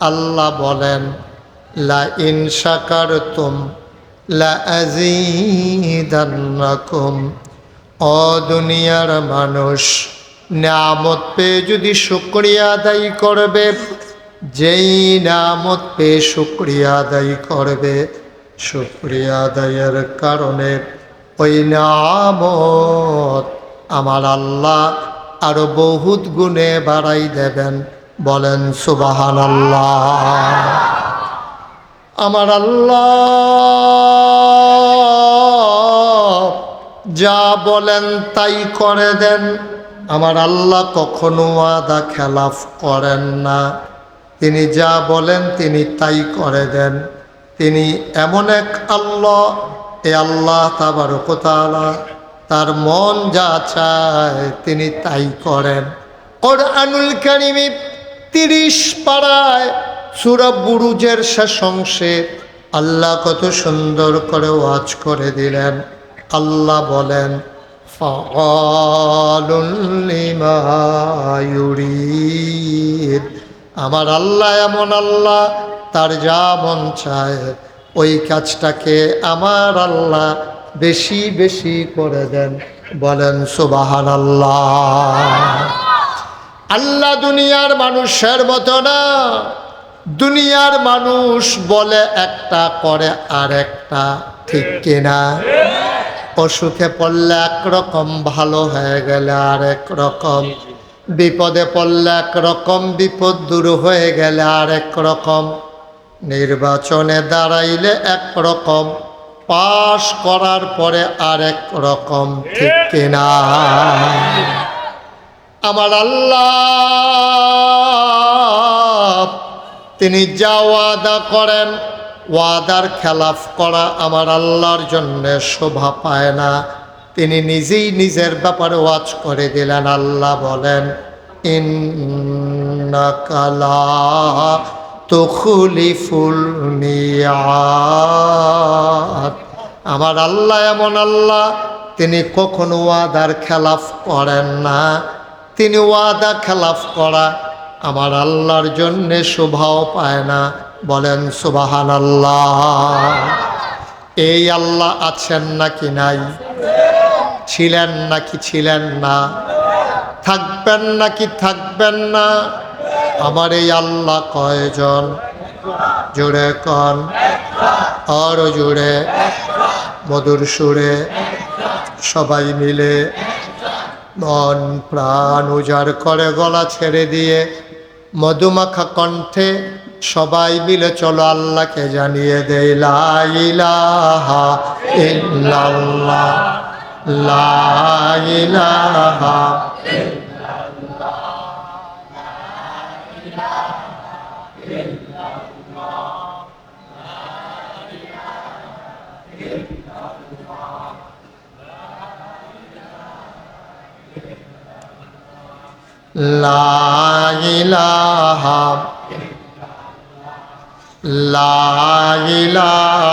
আল্লাহ বলেন, লা ইন শাকারতুম লা আযীদান্নাকুম। ও দুনিয়ার মানুষ, নিয়ামত পেয়ে যদি শুকরিয়া আদায় করবে, যেই নিয়ামত পেয়ে শুকরিয়া আদায় করবে, শুকরিয়া আদায়ের কারণে ওই নিয়ামত আমার আল্লাহ আরো বহুত গুণে বাড়াই দেবেন। বলেন সুবহানাল্লাহ। আমার আল্লাহ যা বলেন তাই করে দেন। আমার আল্লাহ কখনো ওয়াদা খেলাফ করেন না। তিনি যা বলেন তিনি তাই করে দেন। তিনি এমন এক আল্লাহ, এ আল্লাহ তাবারক ওয়া তাআলা তার মন যা চায় তিনি তাই করেন। কোরআনুল কারীমে ৩০ পারায় সূরা বুরুজের শেষ অংশে আল্লাহ কত সুন্দর করে ওয়াজ করে দিলেন। আল্লাহ বলেন, ফাআলুল লিমা ইউরিদ। আমার আল্লাহ এমন আল্লাহ, তার যা মন চায় ওই কাজটাকে আমার আল্লাহ বেশি বেশি করে দেন। বলেন সুবহানাল্লাহ। আল্লাহ দুনিয়ার মানুষের মতো না। দুনিয়ার মানুষ বলে একটা, করে আর একটা, ঠিক কিনা? অসুখে পড়লে একরকম, ভালো হয়ে গেলে আর এক রকম, বিপদে পড়লে একরকম, বিপদ দূর হয়ে গেলে আর এক রকম, নির্বাচনে দাঁড়াইলে একরকম, পাশ করার পরে আর এক রকম, ঠিক কিনা? আমার আল্লাহ তিনি যা ওয়াদা করেন, ওয়াদার খেলাফ করা আমার আল্লাহর জন্য শোভা পায় না। তিনি নিজেই নিজের ব্যাপারে ওয়াজ করে দিলেন। আল্লাহ বলেন, ইন্নাকা লা তুখলিফুল মিয়াদ। আমার আল্লাহ এমন আল্লাহ, তিনি কখনো ওয়াদার খেলাফ করেন না। তিনি ওয়াদা খেলাফ করা আমার আল্লাহর জন্যে শোভাও পায় না। বলেন সুবহানাল্লাহ। এই আল্লাহ আছেন নাকি নাই? ছিলেন নাকি ছিলেন না? থাকবেন নাকি থাকবেন না? আমার এই আল্লাহ কয়জন? জোরে কন, আরো জোরে, মধুর সুরে, সবাই মিলে মন প্রাণ উজাড় করে গলা ছেড়ে দিয়ে মধুমাখা কণ্ঠে সবাই মিলে চলো আল্লাহকে জানিয়ে দেই, লা ইলাহা ইল্লাল্লাহ, লা ইলাহা লা ইলাহা লা ইলাহা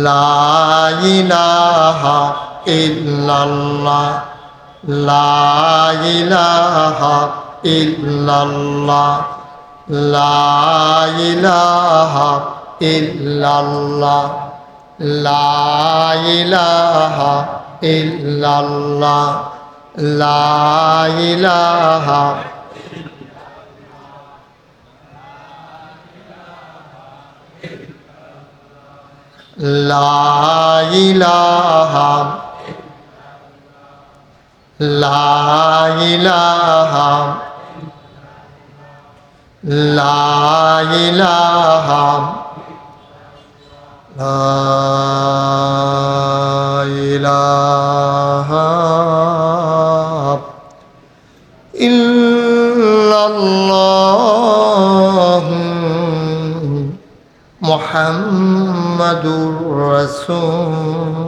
লা ইলাহা ইল্লাল্লাহ, লা ইলাহা ইল্লাল্লাহ, লা ইলাহা ইল্লাল্লাহ, লা ইলাহা ইল্লাল্লাহ, লা ইলাহা লা ইলাহা লা ইলাহা লা ইলাহা লা ইলাহা ইল্লাল্লাহ মুহাম্মাদুর রাসূলুল্লাহ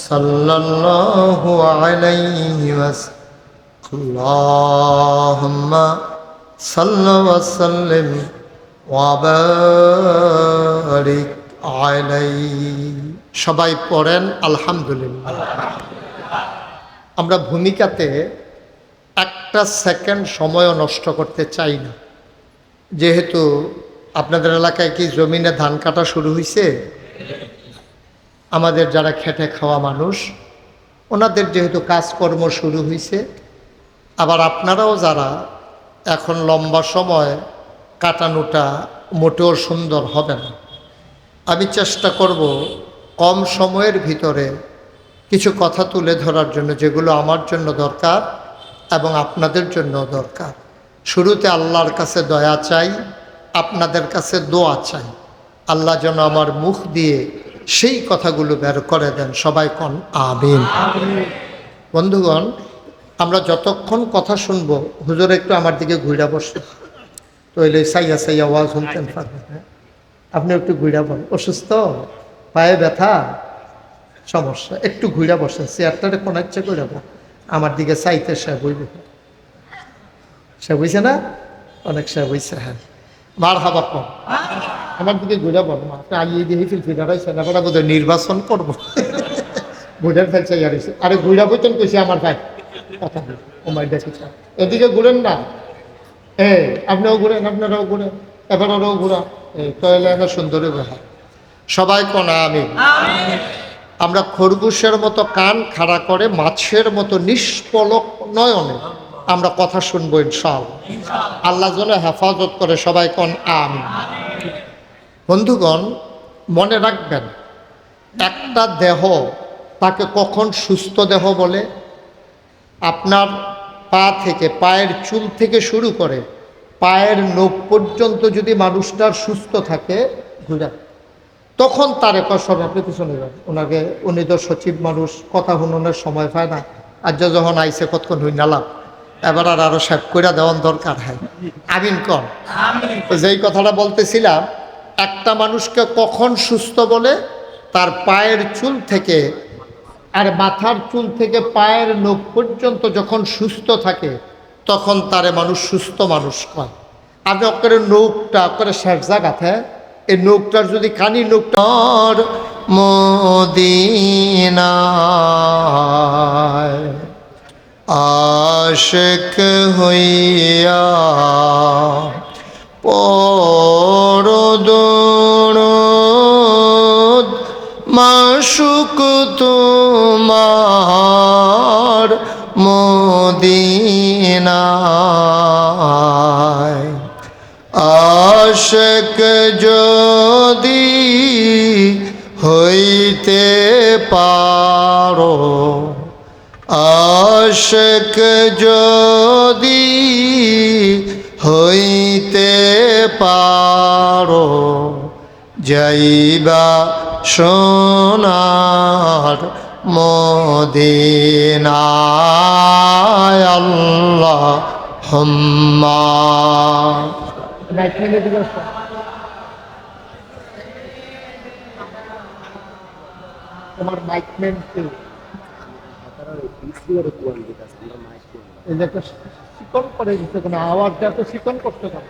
সাল্লাল্লাহু আলাইহি ওয়াসাল্লাম। আল্লাহুম্মা সাল্লি ওয়া সাল্লিম وبارك عليه সবাই পড়েন আলহামদুলিল্লাহ। আমরা ভূমিকাতে একটা সেকেন্ড সময়ও নষ্ট করতে চাই না। যেহেতু আপনাদের এলাকায় কি জমিনে ধান কাটা শুরু হয়েছে, আমাদের যারা খেটে খাওয়া মানুষ ওনাদের যেহেতু কাজকর্ম শুরু হয়েছে, আবার আপনারাও যারা এখন লম্বা সময় কাটানোটা মোটেও সুন্দর হবে না। আমি চেষ্টা করব কম সময়ের ভিতরে কিছু কথা তুলে ধরার জন্য, যেগুলো আমার জন্য দরকার এবং আপনাদের জন্য দরকার। শুরুতে আল্লাহর কাছে দয়া চাই, আপনাদের কাছে দোয়া চাই। আল্লাহ যেন আমার মুখ দিয়ে সেই কথাগুলো বের করে দেন। সবাই কোন আমিন। বন্ধুগণ, আমরা যতক্ষণ কথা শুনবো, হুজুর একটু আমার দিকে ঘুরা বসে, তো এলে সাইয়া সাইয়া আওয়াজ শুনতেন পারবেন। হ্যাঁ, আপনি একটু ঘুরা বল। অসুস্থ, পায়ে ব্যথা, সমস্যা, একটু ঘুরা বসেন, চেয়ারটারে কোন ইচ্ছে করে বল, আমার দিকে চাইতে সে বইবে। সে বুঝছে না? অনেক সে বুঝছে। হ্যাঁ, মার হাবা কম, আমার দিকে ঘুরা বল। মা আপনি আইয়ে দিয়ে ফিলফিলার হয়েছে না, ওরা বোধহয় নির্বাচন করবো, ঘুরের ফেলছে ইয়ারিছে। আরে ঘুরা বইতেন কইছে আমার ভাই কথা বল, ও মাই দেখেছে। এদিকে ঘুরেন না, আপনিও ঘুরেন, আপনারাও ঘুরেন, এবার ওরাও ঘুরা, তাহলে একটা সুন্দরী ব্যাপার। সবাই কোন আমিন। আমরা খরগোশের মতো কান খাড়া করে মাছের মতো নিষ্পলক নয়নে আমরা কথা শুনবো ইনশাআল্লাহ। আল্লাহ যেন হেফাজত করে। সবাই কোন আমিন। বন্ধুগণ, মনে রাখবেন, একটা দেহ তাকে কখন সুস্থ দেহ বলে? আপনার পা থেকে, পায়ের চুল থেকে শুরু করে পায়ের নখ পর্যন্ত যদি মানুষটার সুস্থ থাকে, ঘুরা, তখন তার সব আপনি পিছনে যান। ওনাকে, উনি তো সচিব মানুষ, কথা শুনানোর সময় পায় না। আজ যখন আইসে কতক্ষণ হই নালাম, এবার আর আরো সাহেব কইরা দেওয়ান দরকার। হয় আমিন কন। যেই কথাটা বলতেছিলাম, একটা মানুষকে কখন সুস্থ বলে? তার পায়ের চুল থেকে আর মাথার চুল থেকে পায়ের নখ পর্যন্ত যখন সুস্থ থাকে, তখন তারে মানুষ সুস্থ মানুষ কয়। আপনি অক্ষরে নখটা অক্ষরে শেষ জায়গাতে, হ্যাঁ, এই নখটার যদি কানি নখটার মদিনায় আশিক হইয়া পরদরদ মাশুক তোমার মদিনায় আশিক যদি হইতে পারো, আশিক যদি হইতে পারো, যাইবা সোনার মদিনায় আল্লাহুম্মা। তোমার মাইকম্যান কে? চিকন করে দিতে কেন আওয়াজটা? এত চিকন করছো কেন?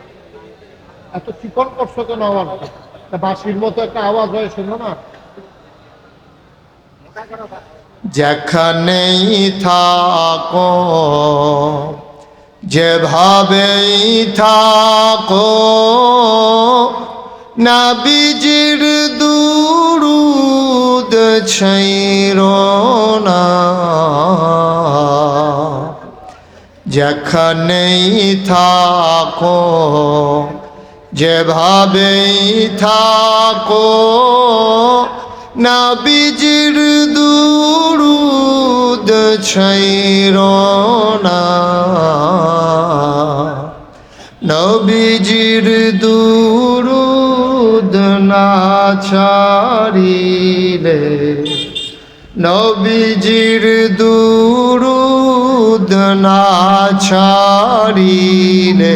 এত চিকন করছো কেন আওয়াজটা? বাঁশির মতো একটা আওয়াজ হয়, শুনো না? যেখানেই থাকো, যেভাবেই থাকো, নবীজির দুরূদ ছাইরো না। যেখানেই থাকো, যেভাবেই থাকো, নবীজির দুরূদ ছাইরো না। নবীজির দুরূদ না ছাড়িলে, নবীজির দুরূদ না ছাড়িলে,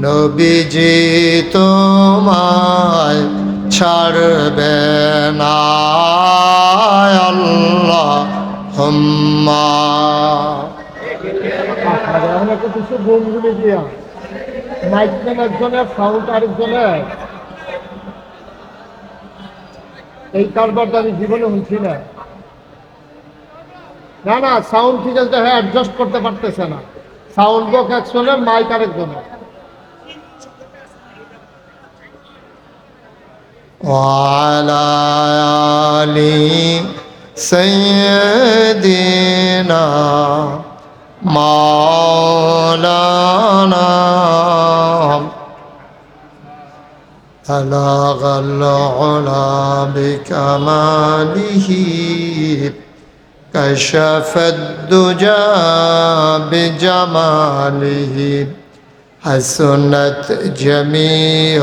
নবীজি তোমায় ছাড়বে না আল্লাহুম্মা। মাইকম্যান একজনের, সাউন্ড আরেকজনের, এই কারবারটা আমি জীবনে শুনছি না। না না, সাউন্ড ঠিক আছে, হ্যাঁ অ্যাডজাস্ট করতে পারতেছে না। সাউন্ড বক্স একজনের, মাইক আরেকজনের। وعلى آل سيدنا مولانا بلغ العلا بكماله كشف الدجى بجماله حسنت جميع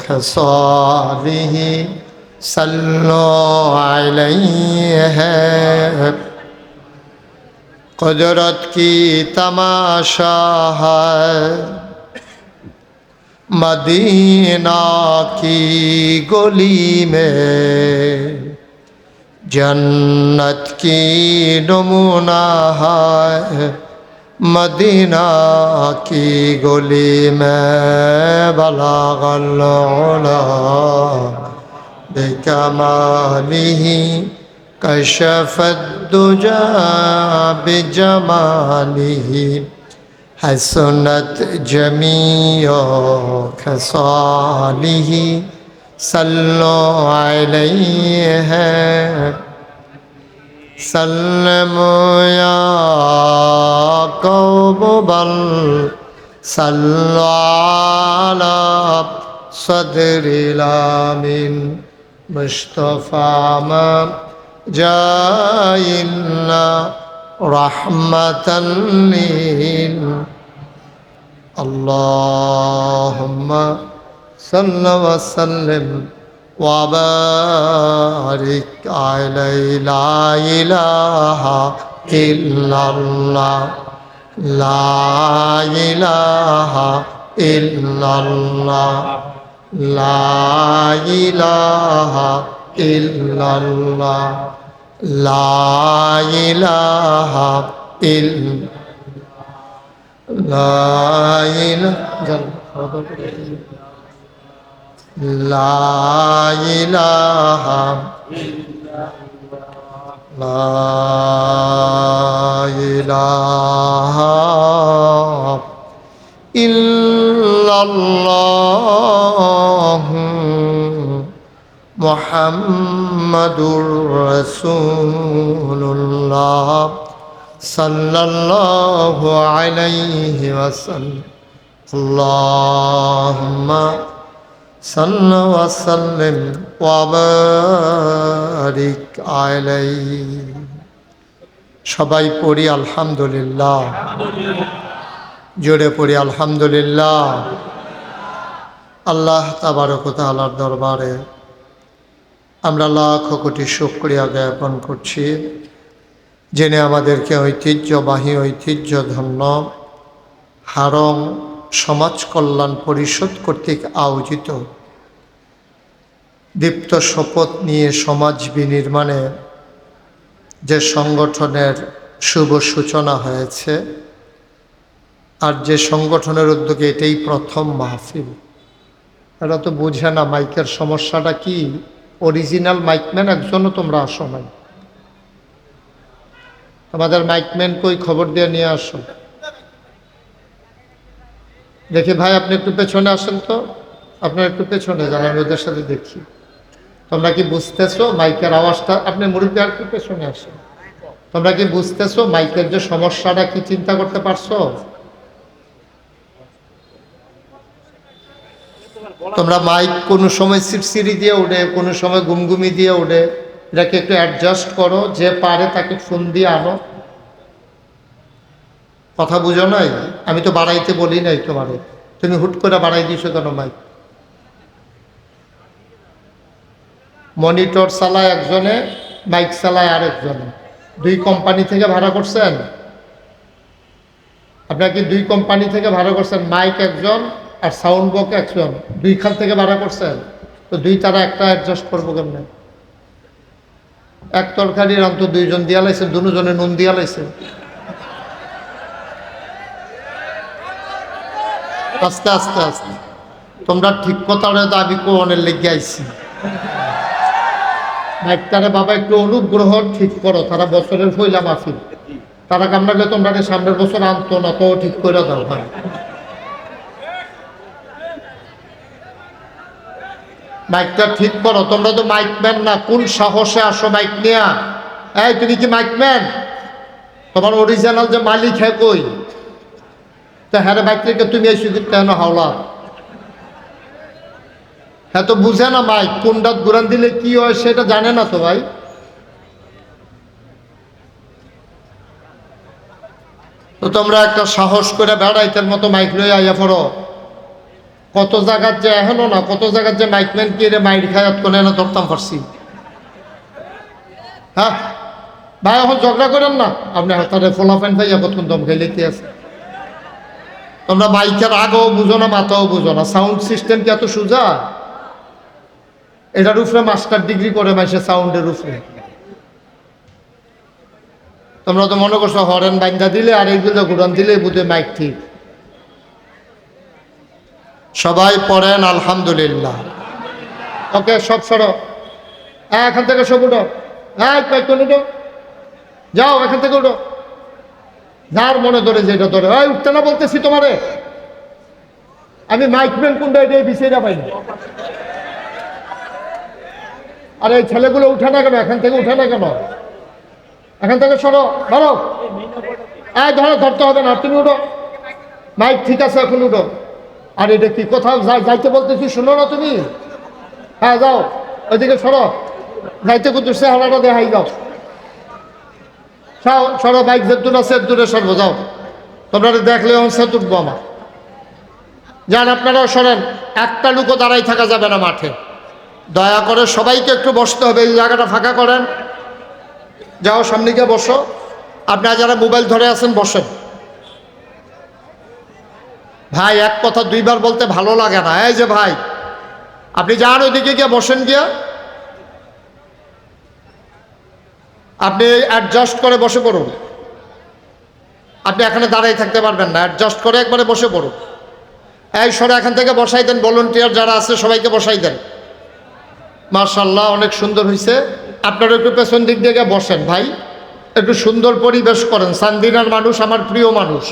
خصاله صلوا عليه قدرت کی تماشا ہے مدینہ کی گلی میں جنت کی نمونہ ہے مدینہ کی گلی میں بلغ العلا بکمالہ کشف الدجى بجماله حسنت جميع خصاله صلوا عليه سلموا يا قوم بل صلوا على صدر الامين مصطفى ما جاءنا رحمة لل اللهم صل وسلم وبارك عليه لا إله إلا الله لا إله إلا الله لا إله إلا الله لا إله إلا لا إله لا إله لا إله إلا الله محمد رسول الله صلى الله عليه وسلم اللهم صل وسلم وبارك عليه সবাই পড়ি আলহামদুলিল্লাহ, জোরে পড়ি আলহামদুলিল্লাহ। আল্লাহ তাবারক ওয়া তাআলার দরবারে আমরা লাখ কোটি শুকরিয়া জ্ঞাপন করছি, যিনি আমাদেরকে ঐতিহ্যবাহী ঐতিহ্যধন্য হারং সমাজ কল্যাণ পরিষদ কর্তৃক আয়োজিত দীপ্ত শপথ নিয়ে সমাজ বিনির্মাণে যে সংগঠনের শুভ সূচনা হয়েছে, আর যে সংগঠনের উদ্যোগে এটাই প্রথম মাহফিল। এরা তো বুঝে না মাইকের সমস্যাটা কি। অরিজিনাল মাইকম্যান একজনও তোমরা আসো নাই। তোমাদের মাইকম্যান কই, খবর দিয়ে নিয়ে আসো। দেখি ভাই, আপনি একটু পেছনে আসেন তো, আপনার একটু পেছনে যান, আমি ওদের সাথে দেখি। তোমরা কি বুঝতেছো মাইকের আওয়াজটা? আপনি মুরব্বী আর একটু পেছনে আসেন। তোমরা কি বুঝতেছো মাইকের যে সমস্যাটা কি? চিন্তা করতে পারছো? তোমরা মাইক কোনো সময় সিটসিরি দিয়ে ওঠে, কোনো সময় গুমগুমি দিয়ে ওঠে। এটাকে একটু অ্যাডজাস্ট করো, যে পারে তাকে ফোন দিয়ে আনো। কথা বুঝো নাই? আমি তো বাড়াইতে বলি নাই তোমারে, তুমি হুট করে বাড়াই দিছো কেন মাইক? মনিটর চালায় একজনে, মাইক চালায় আরেকজনে। দুই কোম্পানি থেকে ভাড়া করছেন? আপনারা কি দুই কোম্পানি থেকে ভাড়া করছেন? মাইক একজন আর সাউন্ড বক্স একজন, দুইখান থেকে ভাড়া করছেন। তো দুই তারা একটা অ্যাডজাস্ট করবো কেমনে? এক তরকারির অন্ত দুইজন দিয়া লাইছে, দুজনে নুন দিয়া লাইছে। আস্তে আস্তে আস্তে তোমরা ঠিক কথা তো আমি কোনের লেগে আইছি। মাইকটারে বাবা একটু অনুগ্রহ ঠিক করো, তারা বছরের পয়লা মাফিল, তারা কামড়ালে তোমরা সামনের বছর আনতো না, তো ঠিক করে দাও ভাই। মাইকটা ঠিক করো, তোমরা তো মাইকম্যান না, কোন সাহসে আসো মাইক নিয়া? এই তুমি কি মাইকম্যান? তোমার অরিজিনাল যে মালিক হ্যাঁ কই? তা হ্যাঁ মাইক থেকে তুমি এই সুযোগ কেন হাওলা? হ্যাঁ তো বুঝে না মাইক কোনটা ঘুরান দিলে কি হয় সেটা জানে না তো ভাই। তো তোমরা একটা সাহস করে বেড়াইতের মতো মাইক লই আইয়া পড়ো। কত জায়গার যে এখনো না, কত জায়গার যে মাইকম্যান কি রে মাইর খায়াত করে না ধরতাম পারছি। হ্যাঁ ভাই এখন ঝগড়া করেন না, আপনি তাদের ফোলাফেন ভাইয়া কতক্ষণ দম খাইলে কি আছে। তোমরা মাইকের আগেও বুঝো না, মাথাও বুঝো না। সাউন্ড সিস্টেম কি এত সোজা? এটার উপরে মাস্টার ডিগ্রি করে মাইসে সাউন্ডের উপরে। তোমরা তো মনে করছো হরেন বাইন্দা দিলে আর এইগুলো ঘুরান দিলে বুঝে মাইক ঠিক। সবাই পড়েন আলহামদুলিল্লাহ। ওকে সব সরো, এখান থেকে সব উঠো, উঠো, যাও এখান থেকে উঠো। যার মনে ধরে যেটা ধরে, উঠতে না বলতেছি তোমারে। আমি মাইকম্যান কোনটা এটা বিষয়টা পাইনি। আর এই ছেলেগুলো উঠে না কেন? এখান থেকে উঠে না কেন? এখান থেকে সরো, ধরো, ধরো, ধরতে হবে না, তুমি উঠো। মাইক ঠিক আছে, এখন উঠো। আর এটা কি কোথাও যাইতে বলতেছি, শুনো না তুমি? হ্যাঁ যাও, ওইদিকে সরো, যাইতে কুতুরছে হালাটা দেখাই যাও। সরো, বাইক যে দূর আছে দূরে সরবো, যাও। তোমরা দেখলে সে উঠবো আমার। যান আপনারাও সরেন, একটা লুকো দাঁড়াই থাকা যাবে না মাঠে। দয়া করে সবাইকে একটু বসতে হবে, এই জায়গাটা ফাঁকা করেন। যাও সামনে গিয়ে বসো। আপনারা যারা মোবাইল ধরে আছেন বসেন। ভাই এক কথা দুইবার বলতে ভালো লাগে না। এই যে ভাই আপনি যান ওইদিকে গিয়ে বসেন, গিয়া আপনি অ্যাডজাস্ট করে বসে পড়ুন। আপনি এখানে দাঁড়াই থাকতে পারবেন না, অ্যাডজাস্ট করে একবারে বসে পড়ুন। এই সরে এখান থেকে বসাই দেন, ভলান্টিয়ার যারা আছে সবাইকে বসাই দেন। মাশাআল্লাহ অনেক সুন্দর হয়েছে। আপনারা একটু পেছন দিক দিয়ে বসেন ভাই, একটু সুন্দর পরিবেশ করেন। চান্দিনার মানুষ আমার প্রিয় মানুষ,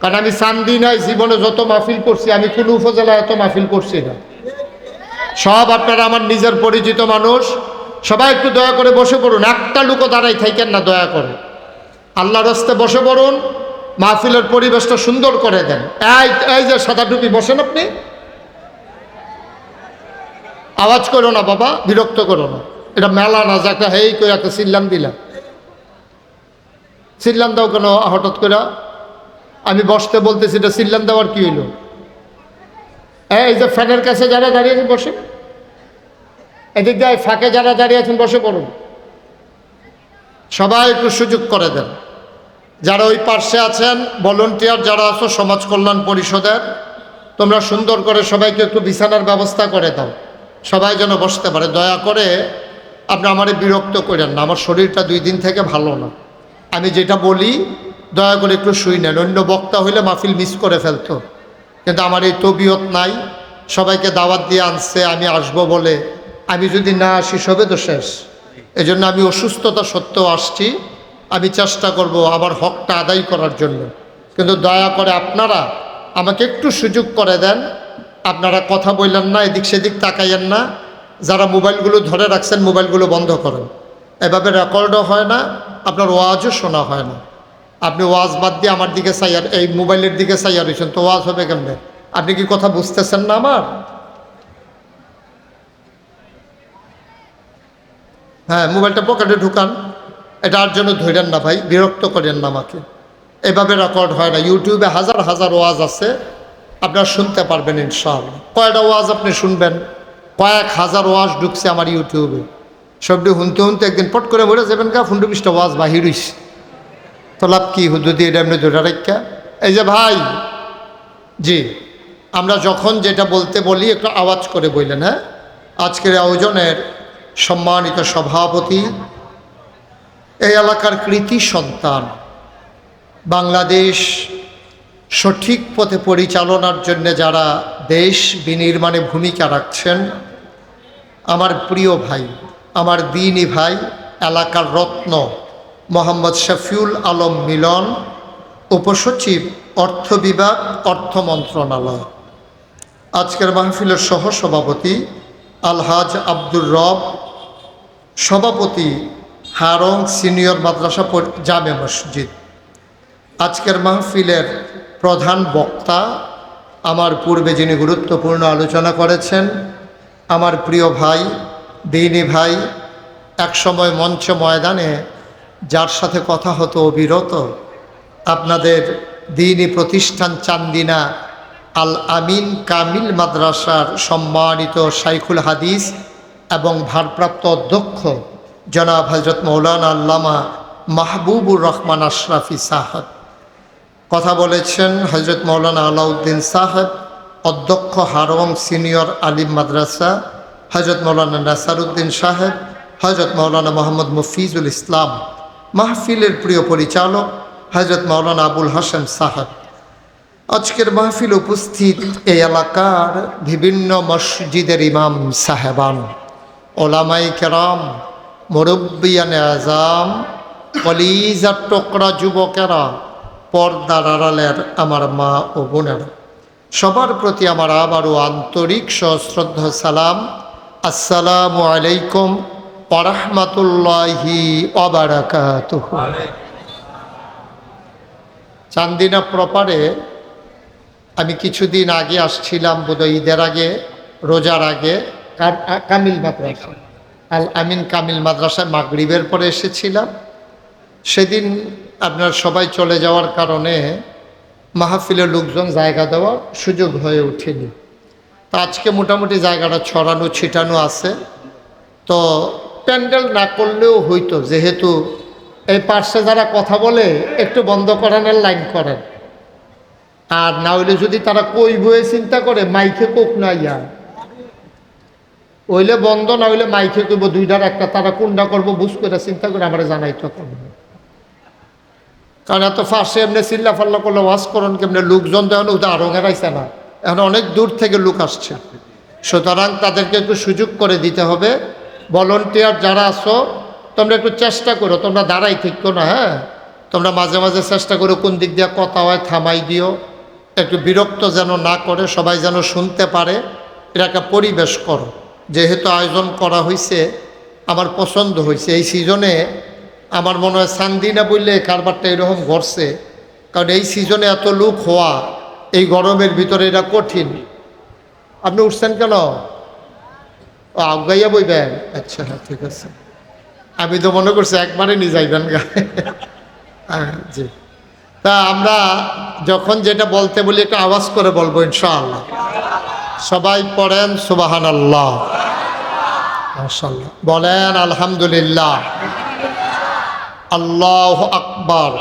কারণ আমি চান্দিনায় জীবনে যত মাহফিল করছি আমি কোনো উপজেলায় এত মাহফিল করছি না। সব আপনারা আমার নিজের পরিচিত মানুষ। সবাই একটু দয়া করে বসে পড়ুন, একটা লুকো দাঁড়াই থাকেন না, দয়া করে আল্লাহর রাস্তায় বসে পড়ুন। মাহফিলের পরিবেশটা সুন্দর করে দেন। এই যে সাদা টুপি, বসেন আপনি। আওয়াজ করো না বাবা, বিরক্ত করো না। এটা মেলা না যে একটা হেই করে একটা চিল্লান দিলাম। চিল্লান দাও কেন হঠাৎ করে? আমি বসতে বলতেছি, এটা চিল্লান দেওয়ার কি হইল? এই যে ফ্যানের কাছে যারা দাঁড়িয়ে আছেন বসে, এদিক দিয়ে ফাঁকে যারা দাঁড়িয়ে আছেন বসে পড়ুন। সবাই একটু সুযোগ করে দেন। যারা ওই পার্শ্বে আছেন, ভলান্টিয়ার যারা আছো সমাজ কল্যাণ পরিষদের, তোমরা সুন্দর করে সবাইকে একটু বিছানার ব্যবস্থা করে দাও, সবাই যেন বসতে পারে। দয়া করে আপনি আমারে বিরক্ত করেন না, আমার শরীরটা 2 দিন থেকে ভালো না। আমি যেটা বলি দয়া করে একটু শুই নেন। অন্য বক্তা হইলে মাহফিল মিস করে ফেলতো, কিন্তু আমার এই তবিয়ত নাই। সবাইকে দাওয়াত দিয়ে আনছে, আমি আসবো বলে। আমি যদি না আসি সবে তো শেষ। এজন্য আমি অসুস্থতা সত্ত্বেও আসছি। আমি চেষ্টা করব আমার হকটা আদায় করার জন্য, কিন্তু দয়া করে আপনারা আমাকে একটু সুযোগ করে দেন। আপনারা কথা বললেন না, এদিক সেদিক তাকাইয়েন না। যারা মোবাইলগুলো ধরে রাখছেন মোবাইলগুলো বন্ধ করেন। এভাবে রেকর্ডও হয় না, আপনার ওয়াজও শোনা হয় না। আপনি ওয়াজ বাদ দিয়ে আমার দিকে চাইয়ার, এই মোবাইলের দিকে চাইয়া রয়েছেন, তো ওয়াজ হবে কেমনে? আপনি কি কথা বুঝতেছেন না আমার? হ্যাঁ, মোবাইলটা পকেটে ঢুকান। এটার জন্য ধরেন না ভাই, বিরক্ত করেন না আমাকে। এভাবে রেকর্ড হয় না। ইউটিউবে হাজার হাজার ওয়াজ আছে, আপনারা শুনতে পারবেন ইনশাআল্লাহ। কয়টা ওয়াজ আপনি শুনবেন? কয়েক হাজার ওয়াজ ঢুকছে আমার ইউটিউবে। সবটি শুনতে শুনতে একদিন পট করে বলে যাবেন কা 15-20টা ওয়াজ বাহির হইছে, তো লাভ কি? যদি এটা এমনি ধরে রেখা। এই যে ভাই, জি আমরা যখন যেটা বলতে বলি একটু আওয়াজ করে বললেন। হ্যাঁ, আজকের আয়োজনের সম্মানিত সভাপতি, এই এলাকার কৃতি সন্তান, বাংলাদেশ সঠিক পথে পরিচালনার জন্য যারা দেশ বিনির্মাণে ভূমিকা রাখছেন, আমার প্রিয় ভাই, আমার দ্বীনি ভাই, এলাকার রত্ন মোহাম্মদ শফিউল আলম মিলন, উপসচিব অর্থ বিভাগ, অর্থ মন্ত্রণালয়, আজকের মাহফিলের সহসভাপতি আলহাজ আব্দুর রব, সভাপতি হারং সিনিয়র মাদ্রাসা জামে মসজিদ, আজকের মাহফিলের প্রধান বক্তা, আমার পূর্বে যিনি গুরুত্বপূর্ণ আলোচনা করেছেন, আমার প্রিয় ভাই, দ্বীনি ভাই, একসময় মঞ্চ ময়দানে যার সাথে কথা হতো অবিরত, আপনাদের দ্বীনি প্রতিষ্ঠান চান্দিনা আল আমিন কামিল মাদ্রাসার সম্মানিত শাইখুল হাদিস এবং ভারপ্রাপ্ত অধ্যক্ষ জনাব হজরত মৌলানা আল্লামা মাহবুবুর রহমান আশরাফি সাহেব। কথা বলেছেন হজরত মৌলানা আলাউদ্দিন সাহেব, অধ্যক্ষ হারম সিনিয়র আলিম মাদ্রাসা, হজরত মৌলানা নাসারুদ্দিন সাহেব, হজরত মৌলানা মোহাম্মদ মফিজুল ইসলাম, মাহফিলের প্রিয় পরিচালক হজরত মৌলানা আবুল হাসেম সাহেব। আজকের মাহফিল উপস্থিত এই এলাকার বিভিন্ন মসজিদের ইমাম সাহেবান, ওলামাই কেরাম, মুরব্বিয়ানে আজাম, কলিজার টুকরা যুবকেরা, পর্দার আড়ালের আমার মা ও বোনেরা, সবার প্রতি আমার আবারও আন্তরিক সশ্রদ্ধা সালাম। আসসালামু আলাইকুম ওয়া রাহমাতুল্লাহি ওয়া বারাকাতুহু। চান্দিনা প্রপারে আমি কিছুদিন আগে আসছিলাম, বোধহয় ঈদের আগে, রোজার আগে, কামিল মাদ্রাসা আল আমিন কামিল মাদ্রাসায় মাগরিবের পরে এসেছিলাম। সেদিন আপনার সবাই চলে যাওয়ার কারণে মাহফিলের লোকজন জায়গা দেওয়ার সুযোগ হয়ে ওঠেনি। তা আজকে মোটামুটি জায়গাটা ছড়ানো ছিটানো আছে, তো প্যান্ডেল না করলেও হইতো, যেহেতু এই পার্শ্বে যারা কথা বলে একটু বন্ধ করানোর লাইন করেন, আর না হইলে যদি তারা কই বয়ে চিন্তা করে মাইকে কোক না ইয়া হইলে বন্ধ, না হইলে মাইকে কইব দুইটার একটা, তারা কোনটা করবো বুঝ করে চিন্তা করে আমরা জানাইতে করবো। কারণ এত ফাঁসে এমনি চিল্লা ফাল্লা করলে ওয়াজ করেন কেমনি, লোকজন তো এখন উদাহরণ এরাইছে না, এখন অনেক দূর থেকে লোক আসছে, সুতরাং তাদেরকে একটু সুযোগ করে দিতে হবে। ভলেন্টিয়ার যারা আছো তোমরা একটু চেষ্টা করো, তোমরা দাঁড়াই থেকো না, হ্যাঁ, তোমরা মাঝে মাঝে চেষ্টা করো কোন দিক দিয়ে কথা হয় থামাই দিও, একটু বিরক্ত যেন না করে, সবাই যেন শুনতে পারে, এটা একটা পরিবেশ করো। যেহেতু আয়োজন করা হয়েছে, আমার পছন্দ হয়েছে। এই সিজনে আমার মনে হয় চান্দিনা বললে কারবারটা এরকম ঘটছে, কারণ এই সিজনে এত লোক হওয়া এই গরমের ভিতরে এটা কঠিন। আপনি উঠছেন কেন? আগাইয়া বইবেন? আচ্ছা, হ্যাঁ, ঠিক আছে। আমি তো মনে করছি একবারে নিয়ে যাইবেন গায়ে। জি, তা আমরা যখন যেটা বলতে বলি একটু আওয়াজ করে বলবো ইনশাআল্লাহ। সবাই পড়েন সুবহানাল্লাহ, মাশাআল্লাহ, বলেন আলহামদুলিল্লাহ, আল্লাহু আকবার।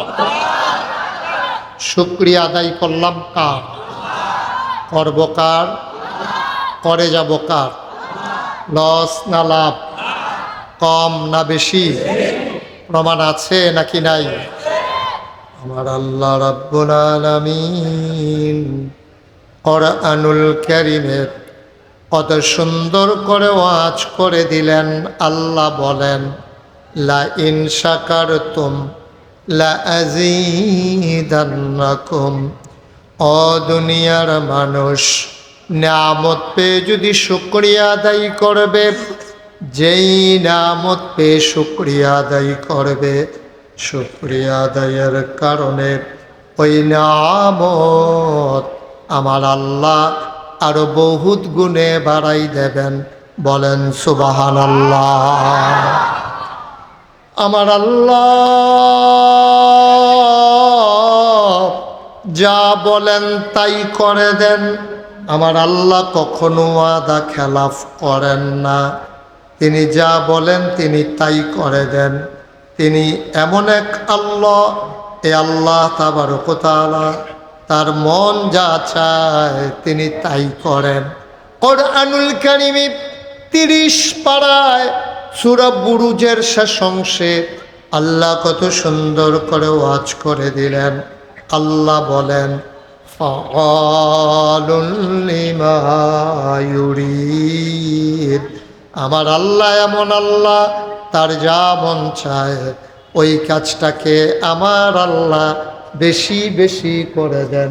শুকরিয়া আদায় করলাম কার? করব কার? করে যাব কার? লস না লাভ? কম না বেশি? প্রমাণ আছে নাকি নাই? আমার আল্লাহ রাব্বুল আলামিন কোরআনুল কারীমে কত সুন্দর করে ওয়াজ করে দিলেন। আল্লাহ বলেন, লা ইন শাকারতুম লা আযীদান্নাকুম। ও দুনিয়ার মানুষ, নিয়ামত পেয়ে যদি শুকরিয়া আদায় করবে, যেই নিয়ামত পেয়ে শুকরিয়া আদায় করবে, শুকরিয়া আদায়ের কারণে ওই নিয়ামত আমার আল্লাহ আরো বহুত গুণে বাড়াই দেবেন। বলেন সুবহানাল্লাহ। আমার আল্লাহ যা বলেন তাই করে দেন। আমার আল্লাহ কখনো ওয়াদা খেলাফ করেন না। তিনি যা বলেন তিনি তাই করে দেন। তিনি এমন এক আল্লাহ, এ আল্লাহ তাবারক ওয়া তাআলা তার মন যা চায় তিনি তাই করেন। কোরআনুল কারীমে 30 পারায় সূরা বুরুজের শেষ অংশে আল্লাহ কত সুন্দর করে ওয়াজ করে দিলেন। আল্লাহ বলেন, ফাআলুন লিমা ইউরিদ। আমার আল্লাহ এমন আল্লাহ, তার যা মন চায় ওই কাজটাকে আমার আল্লাহ বেশি বেশি করে দেন।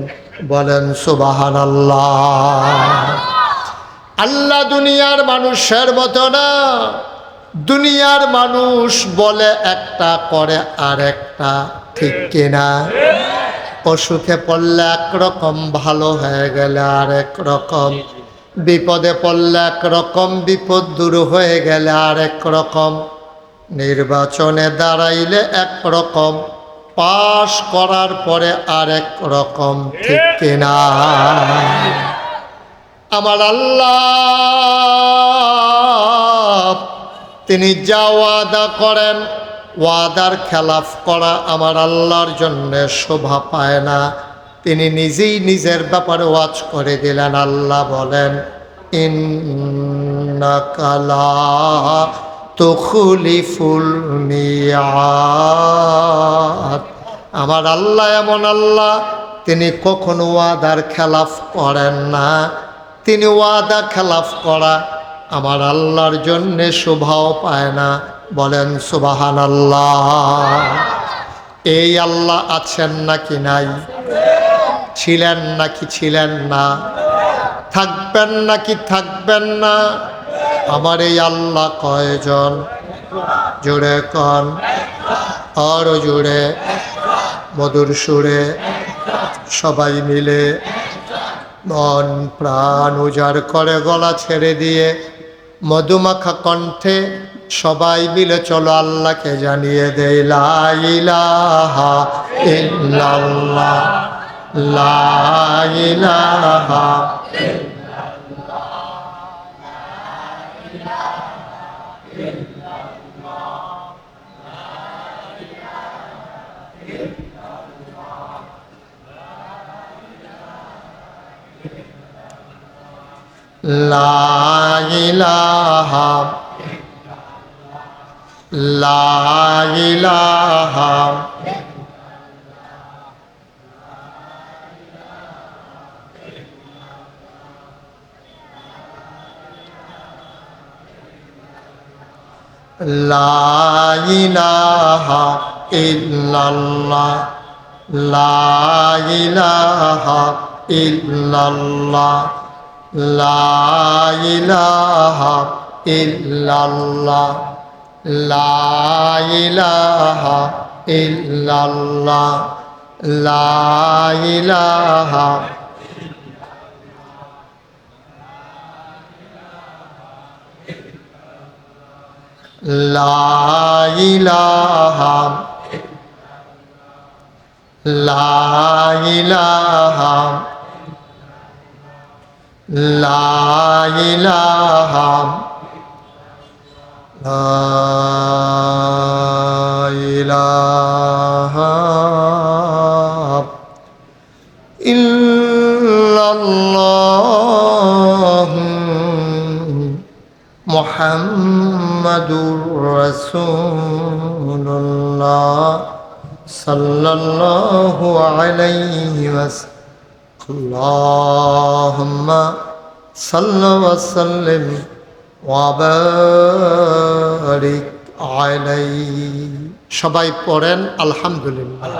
বলেন সুবহানাল্লাহ। আল্লাহ দুনিয়ার মানুষের মতো না। দুনিয়ার মানুষ বলে একটা করে আরেকটা, ঠিক কিনা? অসুখে পড়লে একরকম, ভালো হয়ে গেলে আরেক রকম, বিপদে পড়লে একরকম, বিপদ দূর হয়ে গেলে আরেক রকম, নির্বাচনে দাঁড়াইলে একরকম, পাশ করার পরে আরেক রকম, ঠিক কিনা? আমার আল্লাহ তিনি যা ওয়াদা করেন, ওয়াদার খেলাফ করা আমার আল্লাহর জন্য শোভা পায় না। তিনি নিজেই নিজের ব্যাপারে ওয়াজ করে দিলেন। আল্লাহ বলেন, ইন্নাকা লা তুখলিফুল মিয়াদ। আমার আল্লাহ এমন আল্লাহ, তিনি কখনো ওয়াদার খেলাফ করেন না। তিনি ওয়াদা খেলাফ করা আমার আল্লাহর জন্যে শোভাও পায় না। বলেন সুবহানাল্লাহ। এই আল্লাহ আছেন নাকি নাই? ছিলেন নাকি ছিলেন না? থাকবেন নাকি থাকবেন না? আমার এই আল্লাহ কয়জন? জোরে কন, আরো জোরে, মধুর সুরে, সবাই মিলে মন প্রাণ উজাড় করে গলা ছেড়ে দিয়ে মধুমাখা কণ্ঠে সবাই মিলে চলো আল্লাহকে জানিয়ে দেই, লা ইলাহা ইল্লাল্লাহ, লা ইলাহা লা ইলাহা লা ইলাহা লা ইলাহা ইল্লাল্লাহ, লা ইলাহা ইল্লাল্লাহ, লা ইলাহা ইল্লাল্লাহ, লা ইলাহা ইল্লাল্লাহ, লা ইলাহা লা ইলাহা লা ইলাহা লা ইলাহা লা ইলাহা ইল্লাল্লাহ মুহাম্মাদুর রাসূলুল্লাহ সাল্লাল্লাহু আলাইহি ওয়াসাল্লাম। আল্লাহুম্মা সাল্লি ওয়া সাল্লিম ওয়া বারিক আলাইহি। সবাই পড়েন আলহামদুলিল্লাহ।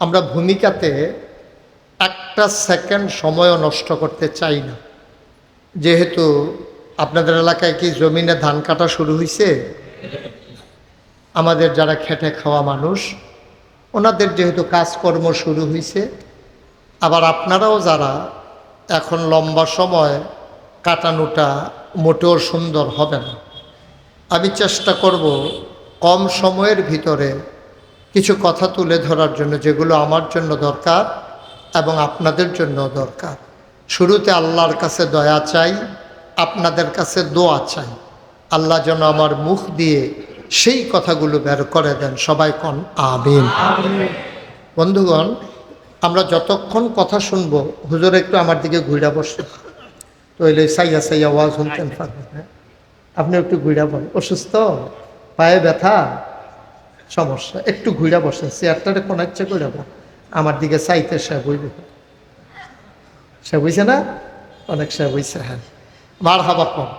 আমরা ভূমিকাতে একটা সেকেন্ড সময়ও নষ্ট করতে চাই না। যেহেতু আপনাদের এলাকায় কি জমিনে ধান কাটা শুরু হয়েছে, আমাদের যারা খেটে খাওয়া মানুষ ওনাদের যেহেতু কাজকর্ম শুরু হয়েছে, আবার আপনারাও যারা এখন লম্বা সময় কাটানোটা মোটেও সুন্দর হবে না। আমি চেষ্টা করব কম সময়ের ভিতরে কিছু কথা তুলে ধরার জন্য, যেগুলো আমার জন্য দরকার এবং আপনাদের জন্য দরকার। শুরুতে আল্লাহর কাছে দয়া চাই, আপনাদের কাছে দোয়া চাই। আল্লাহ যেন আমার মুখ দিয়ে সেই কথাগুলো বের করে দেন। সবাই কোন আমিন। বন্ধুগণ, আমরা যতক্ষণ কথা শুনবো, হুজুর একটু আমার দিকে ঘুরা বসে, তো এলে সাইয়া সাইয়া আওয়াজ শুনতেন পারবেন। আপনি একটু ঘুরা বল, অসুস্থ, পায়ে ব্যথা, সমস্যা, একটু ঘুরা বসেন, চেয়ারটারে কোন ইচ্ছে ঘুরা বল। আমার দিকে চাইতে সে বইবে, সে বুঝছে না, অনেক সে বুঝছে। হ্যাঁ, মার হাবা কম,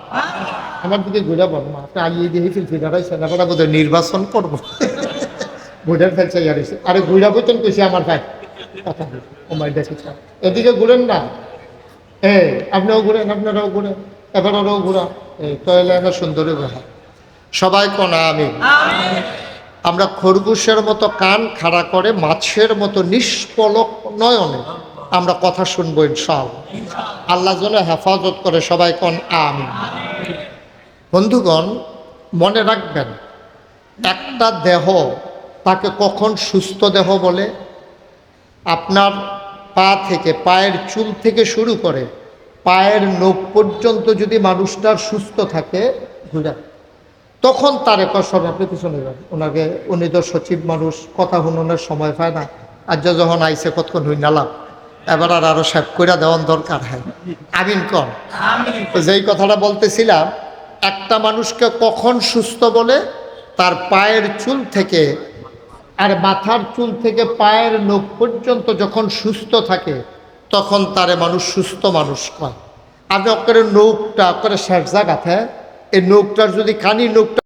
আমার দিকে ঘুরে বল মা, আপনি আগিয়ে দিয়ে ফিলফি দাঁড়াইছে না, ওটা বোধহয় নির্বাচন করবো, ঘুরের ফেলছে ইয়ারিছে, আরে ঘুরা বইতেন কইছে আমার ভাই কথা বল, ও মাই দেখেছ, এদিকে ঘুরেন না, আপনিও ঘুরেন, আপনারাও ঘুরেন, এবারেও ঘুরা, এই তাহলে আমরা সুন্দরী ঘোরা, সবাই কোনা আমি। আমরা খরগোশের মতো কান খাড়া করে মাছের মতো নিষ্পলক নয়নে আমরা কথা শুনবো ইনশাআল্লাহ। আল্লাহ যেন হেফাজত করে, সবাই কোন আমিন। বন্ধুগণ, মনে রাখবেন, একটা দেহ তাকে কখন সুস্থ দেহ বলে? আপনার পা থেকে, পায়ের চুল থেকে শুরু করে পায়ের নখ পর্যন্ত যদি মানুষটার সুস্থ থাকে, ঘুরা, তখন তার এক সব আপনি পিছনে যান। ওনাকে, উনি তো সচিব মানুষ, কথা শুনানোর সময় পায় না, আর যখন আইসে কতক্ষণ হই নালাম, এবার আর আরো সাপ কইরা দেওয়ান দরকার। হ্যাঁ, আমিন কন। যেই কথাটা বলতেছিলাম, একটা মানুষকে কখন সুস্থ বলে? তার পায়ের চুল থেকে, আর মাথার চুল থেকে পায়ের নখ পর্যন্ত যখন সুস্থ থাকে, তখন তারে মানুষ সুস্থ মানুষ কয়। আপনি অক্ষরে নখটা অক্ষরে শেষ জায়গাতে, এই নখটার যদি কানি নখটা